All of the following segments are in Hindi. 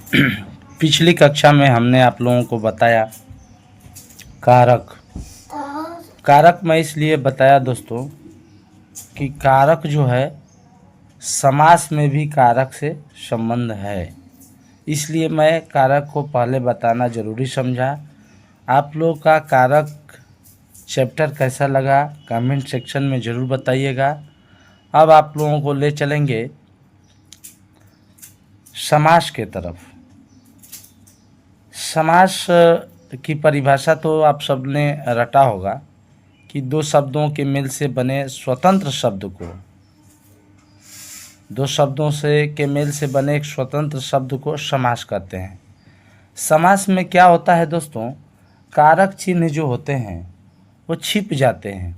पिछली कक्षा में हमने आप लोगों को बताया कारक। कारक मैं इसलिए बताया दोस्तों कि कारक जो है समास में भी कारक से संबंध है, इसलिए मैं कारक को पहले बताना ज़रूरी समझा। आप लोग का कारक चैप्टर कैसा लगा कमेंट सेक्शन में ज़रूर बताइएगा। अब आप लोगों को ले चलेंगे समास के तरफ। समास की परिभाषा तो आप सबने रटा होगा कि दो शब्दों के मेल से बने स्वतंत्र शब्द को, दो शब्दों से के मेल से बने एक स्वतंत्र शब्द को समास कहते हैं। समास में क्या होता है दोस्तों, कारक चिन्ह जो होते हैं वो छिप जाते हैं।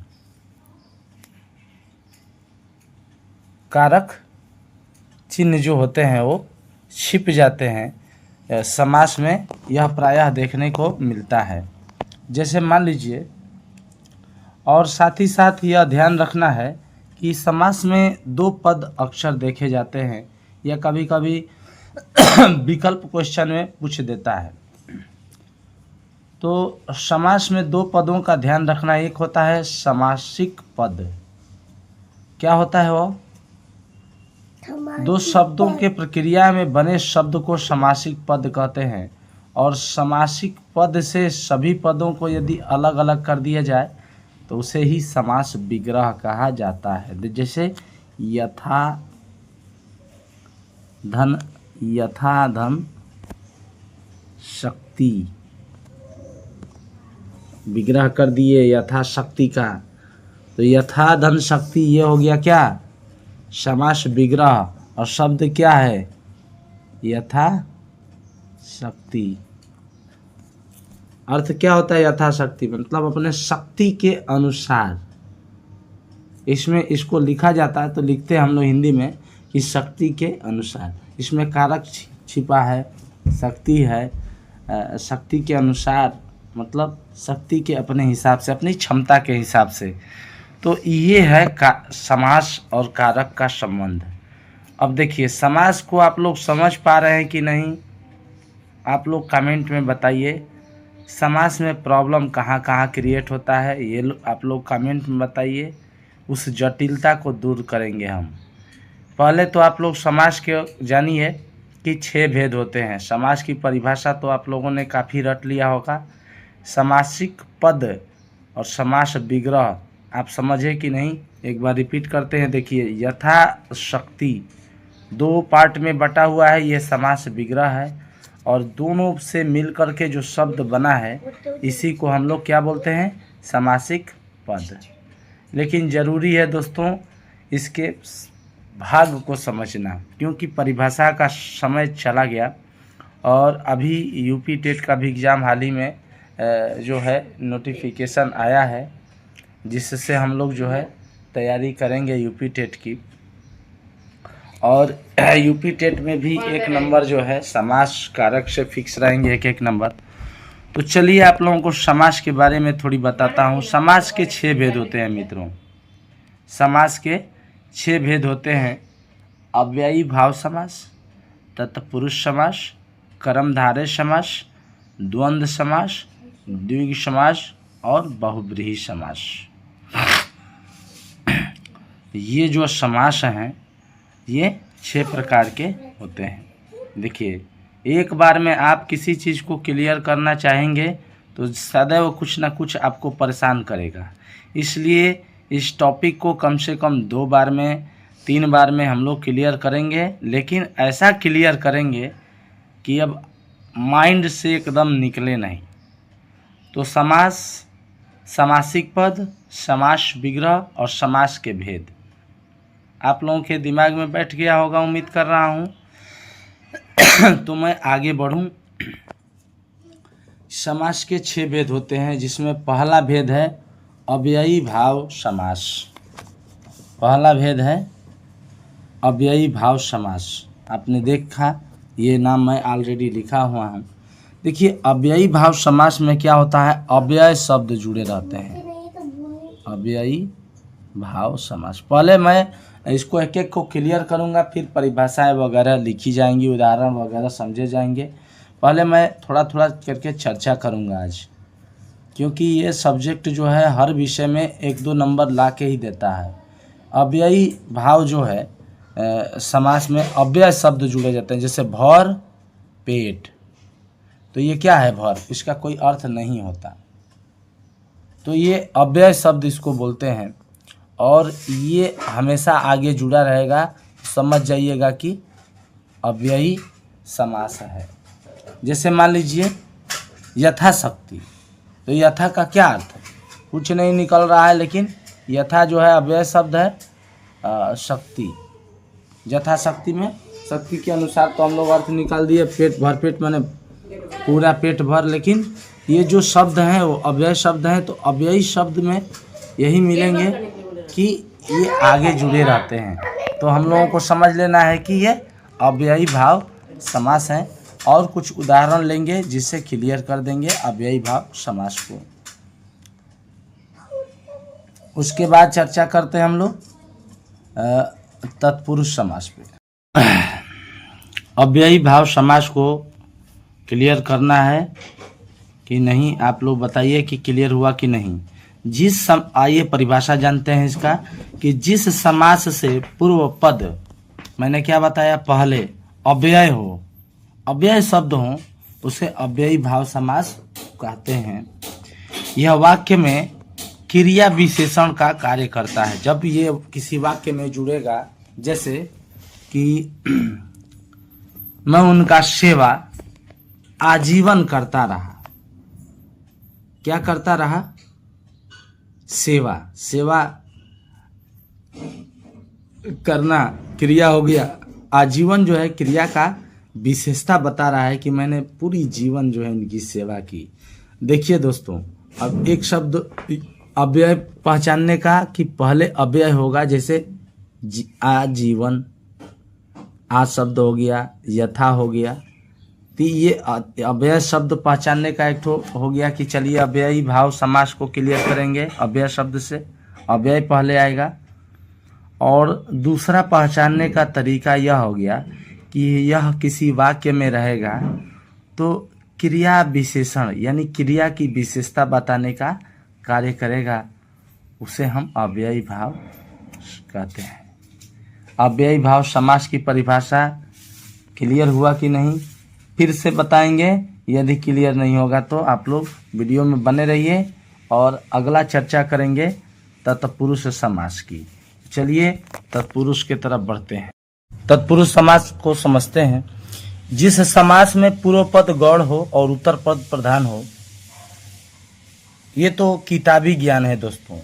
कारक चिन्ह जो होते हैं वो छिप जाते हैं समास में, यह प्रायः देखने को मिलता है। जैसे मान लीजिए, और साथ ही साथ यह ध्यान रखना है कि समास में दो पद अक्सर देखे जाते हैं, या कभी कभी विकल्प क्वेश्चन में पूछ देता है। तो समास में दो पदों का ध्यान रखना, एक होता है समासिक पद। क्या होता है वो? दो शब्दों के प्रक्रिया में बने शब्द को समासिक पद कहते हैं, और समासिक पद से सभी पदों को यदि अलग अलग कर दिया जाए तो उसे ही समास विग्रह कहा जाता है। जैसे यथा धन शक्ति, विग्रह कर दिए यथा शक्ति का, तो यथा धन शक्ति ये हो गया क्या? समास विग्रह। और शब्द क्या है? यथा शक्ति। अर्थ क्या होता है यथा शक्ति? मतलब अपने शक्ति के अनुसार। इसमें इसको लिखा जाता है तो लिखते हैं हम लोग हिंदी में कि शक्ति के अनुसार। इसमें कारक छिपा है, शक्ति है, शक्ति के अनुसार मतलब शक्ति के अपने हिसाब से, अपनी क्षमता के हिसाब से। तो ये है समास और कारक का संबंध। अब देखिए, समास को आप लोग समझ पा रहे हैं कि नहीं? आप लोग कमेंट में बताइए। समास में प्रॉब्लम कहाँ कहाँ क्रिएट होता है, ये आप लोग कमेंट में बताइए। उस जटिलता को दूर करेंगे हम। पहले तो आप लोग समास के जानिए कि 6 भेद होते हैं। समास की परिभाषा तो आप लोगों ने काफ़ी रट लिया होगा। समासिक पद और समास विग्रह आप समझे कि नहीं? एक बार रिपीट करते हैं। देखिए, यथा शक्ति 2 पार्ट में बटा हुआ है, ये समास विग्रह है, और दोनों से मिल कर के जो शब्द बना है इसी को हम लोग क्या बोलते हैं? समासिक पद। लेकिन ज़रूरी है दोस्तों इसके भाग को समझना, क्योंकि परिभाषा का समय चला गया और अभी यूपी टेट का भी एग्ज़ाम हाल ही में जो है नोटिफिकेशन आया है, जिससे हम लोग जो है तैयारी करेंगे यूपी टेट की। और यूपी टेट में भी 1 नंबर जो है समास कारक से फिक्स रहेंगे, 1-1 नंबर। तो चलिए आप लोगों को समास के बारे में थोड़ी बताता हूँ। समास के 6 भेद होते हैं मित्रों। समास के 6 भेद होते हैं। अव्ययी भाव समास, तत्पुरुष समास, कर्मधारय समास, द्वंद्व समास, द्विग समास और बहुब्रीहि समास। ये जो समास हैं ये 6 प्रकार के होते हैं। देखिए, एक बार में आप किसी चीज़ को क्लियर करना चाहेंगे तो सदैव कुछ ना कुछ आपको परेशान करेगा। इसलिए इस टॉपिक को कम से कम 2 बार में 3 बार में हम लोग क्लियर करेंगे, लेकिन ऐसा क्लियर करेंगे कि अब माइंड से एकदम निकले नहीं। तो समास, समासिक पद, समास विग्रह और समास के भेद आप लोगों के दिमाग में बैठ गया होगा, उम्मीद कर रहा हूँ। तो मैं आगे बढ़ूँ। समास के 6 भेद होते हैं, जिसमें पहला भेद है अव्ययी भाव समास। पहला भेद है अव्ययी भाव समास। आपने देखा, ये नाम मैं ऑलरेडी लिखा हुआ हूँ। देखिए, अव्ययी भाव समास में क्या होता है? अव्यय शब्द जुड़े रहते हैं। अव्ययी भाव समास। पहले मैं इसको एक एक को क्लियर करूँगा, फिर परिभाषाएं वगैरह लिखी जाएंगी, उदाहरण वगैरह समझे जाएंगे। पहले मैं थोड़ा थोड़ा करके चर्चा करूँगा आज, क्योंकि ये सब्जेक्ट जो है हर विषय में 1-2 नंबर ला के ही देता है। अव्ययी भाव जो है समास में अव्यय शब्द जुड़े जाते हैं, जैसे भर पेट, तो ये क्या है भर, इसका कोई अर्थ नहीं होता, तो ये अव्यय शब्द इसको बोलते हैं, और ये हमेशा आगे जुड़ा रहेगा। समझ जाइएगा कि अव्ययी समास है। जैसे मान लीजिए यथाशक्ति, तो यथा का क्या अर्थ है, कुछ नहीं निकल रहा है, लेकिन यथा जो है अव्यय शब्द है शक्ति। यथाशक्ति में शक्ति के अनुसार तो हम लोग अर्थ निकाल दिए, पेट भर पेट माने पूरा पेट भर, लेकिन ये जो शब्द हैं वो अव्यय शब्द हैं। तो अव्ययी शब्द में यही मिलेंगे कि ये आगे जुड़े रहते हैं, तो हम लोगों को समझ लेना है कि ये अव्ययी भाव समास हैं। और कुछ उदाहरण लेंगे जिससे क्लियर कर देंगे अव्ययी भाव समास को। उसके बाद चर्चा करते हैं हम लोग तत्पुरुष समास पे। अव्ययी भाव समास को क्लियर करना है कि नहीं, आप लोग बताइए कि क्लियर हुआ कि नहीं। आइए परिभाषा जानते हैं इसका, कि जिस समास से पूर्व पद, मैंने क्या बताया पहले, अव्यय हो, अव्यय शब्द हो, उसे अव्ययी भाव समास कहते हैं। यह वाक्य में क्रिया विशेषण का कार्य करता है। जब ये किसी वाक्य में जुड़ेगा, जैसे कि मैं उनका सेवा आजीवन करता रहा, क्या करता रहा, सेवा, सेवा करना क्रिया हो गया। आजीवन जो है क्रिया का विशेषता बता रहा है कि मैंने पूरी जीवन जो है उनकी सेवा की। देखिए दोस्तों, अब एक शब्द अव्यय पहचानने का, कि पहले अव्यय होगा, जैसे आजीवन, आ शब्द हो गया, यथा हो गया, तो ये अव्यय शब्द पहचानने का एक ठो हो गया कि चलिए अव्ययी भाव समास को क्लियर करेंगे। अव्यय शब्द से अव्यय पहले आएगा। और दूसरा पहचानने का तरीका यह हो गया कि यह किसी वाक्य में रहेगा तो क्रिया विशेषण यानी क्रिया की विशेषता बताने का कार्य करेगा, उसे हम अव्ययी भाव कहते हैं। अव्ययी भाव समास की परिभाषा क्लियर हुआ कि नहीं, फिर से बताएंगे। यदि क्लियर नहीं होगा तो आप लोग वीडियो में बने रहिए और अगला चर्चा करेंगे तत्पुरुष समास की। चलिए तत्पुरुष की तरफ बढ़ते हैं। तत्पुरुष समास को समझते हैं। जिस समास में पूर्व पद गौड़ हो और उत्तर पद प्रधान हो, ये तो किताबी ज्ञान है दोस्तों,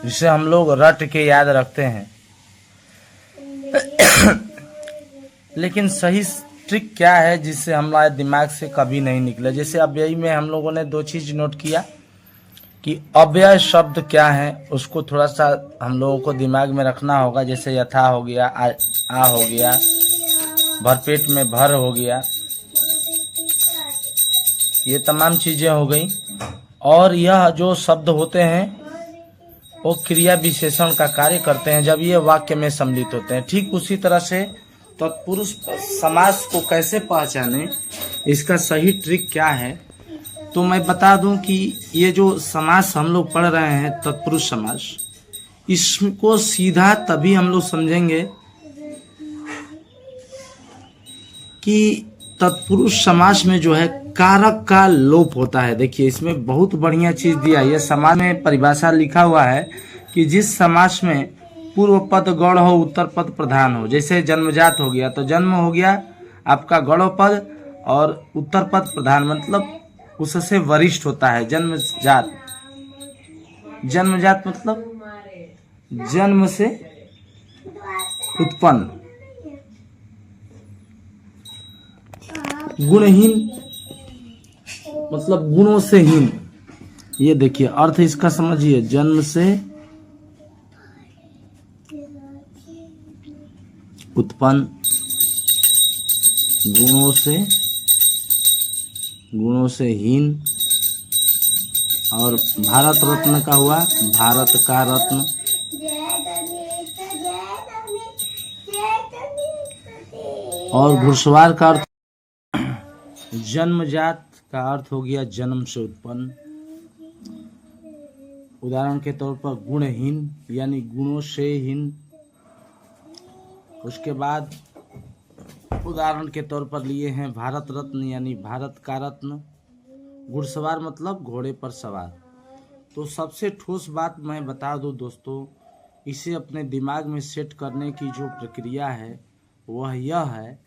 जिसे हम लोग रट के याद रखते हैं। लेकिन सही ट्रिक क्या है जिससे हमारे दिमाग से कभी नहीं निकले। जैसे अव्ययी में हम लोगों ने 2 चीज नोट किया कि अव्यय शब्द क्या है, उसको थोड़ा सा हम लोगों को दिमाग में रखना होगा। जैसे यथा हो गया, आ हो गया, भरपेट में भर हो गया, ये तमाम चीजें हो गई। और यह जो शब्द होते हैं वो क्रिया विशेषण का कार्य करते हैं जब ये वाक्य में सम्मिलित होते हैं। ठीक उसी तरह से तत्पुरुष समास को कैसे पहचाने, इसका सही ट्रिक क्या है, तो मैं बता दूं कि ये जो समास हम लोग पढ़ रहे हैं तत्पुरुष समास, इसको सीधा तभी हम लोग समझेंगे कि तत्पुरुष समास में जो है कारक का लोप होता है। देखिए इसमें बहुत बढ़िया चीज दिया है। यह समास में परिभाषा लिखा हुआ है कि जिस समास में पूर्व पद गौड़ हो, उत्तर पद प्रधान हो। जैसे जन्मजात हो गया तो जन्म हो गया आपका गौड़ पद और उत्तर पद प्रधान, मतलब उससे वरिष्ठ होता है। जन्मजात, जन्मजात मतलब जन्म से उत्पन्न। गुणहीन मतलब गुणों से हीन। ये देखिए अर्थ इसका समझिए, जन्म से उत्पन्न, गुणों से हीन। और भारत रत्न का हुआ भारत का रत्न, और घुड़सवार का अर्थ जन्मजात का अर्थ हो गया जन्म से उत्पन्न। उदाहरण के तौर पर गुणहीन यानी गुणों से हीन। उसके बाद उदाहरण के तौर पर लिए हैं भारत रत्न यानी भारत का रत्न। घुड़सवार मतलब घोड़े पर सवार। तो सबसे ठोस बात मैं बता दूं दोस्तों, इसे अपने दिमाग में सेट करने की जो प्रक्रिया है वह यह है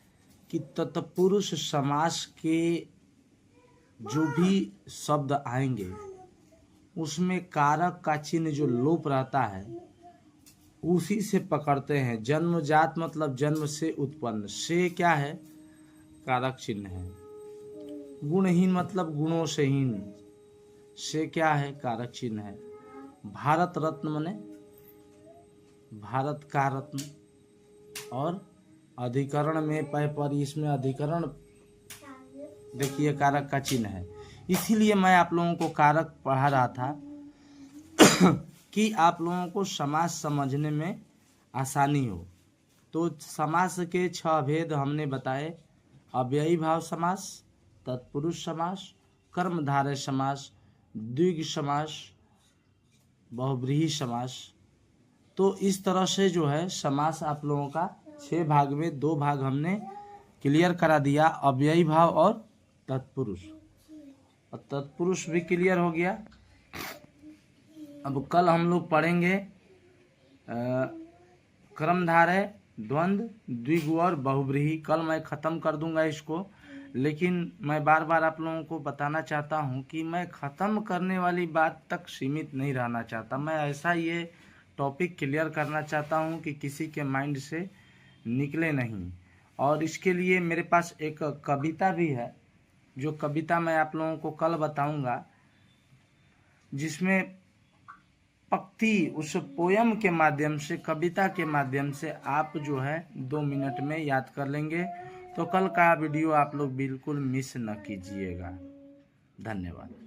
कि तत्पुरुष समास के जो भी शब्द आएंगे उसमें कारक का चिन्ह जो लोप रहता है उसी से पकड़ते हैं। जन्मजात मतलब जन्म से उत्पन्न, से क्या है कारक चिन्ह है। गुणहीन मतलब गुणों से हीन, से क्या है कारक चिन्ह है। भारत रत्न माने भारत का रत्न। और अधिकरण में पर इसमें अधिकरण देखिए कारक का चिन्ह है। इसीलिए मैं आप लोगों को कारक पढ़ा रहा था कि आप लोगों को समास समझने में आसानी हो। तो समास के 6 भेद हमने बताए: अव्ययी भाव समास, तत्पुरुष समास, कर्मधारय समास, द्विग समास, बहुव्रीहि समास। तो इस तरह से जो है समास आप लोगों का 6 भाग में 2 भाग हमने क्लियर करा दिया, अव्ययी भाव और तत्पुरुष। और तत्पुरुष भी क्लियर हो गया। अब कल हम लोग पढ़ेंगे कर्मधारय, द्वंद्व, द्विगु और बहुव्रीहि। कल मैं ख़त्म कर दूंगा इसको, लेकिन मैं बार बार आप लोगों को बताना चाहता हूं कि मैं ख़त्म करने वाली बात तक सीमित नहीं रहना चाहता। मैं ऐसा ये टॉपिक क्लियर करना चाहता हूं कि किसी के माइंड से निकले नहीं। और इसके लिए मेरे पास एक कविता भी है, जो कविता मैं आप लोगों को कल बताऊंगा, जिसमें पंक्ति उस पोयम के माध्यम से, कविता के माध्यम से आप जो है 2 मिनट में याद कर लेंगे। तो कल का वीडियो आप लोग बिल्कुल मिस न कीजिएगा। धन्यवाद।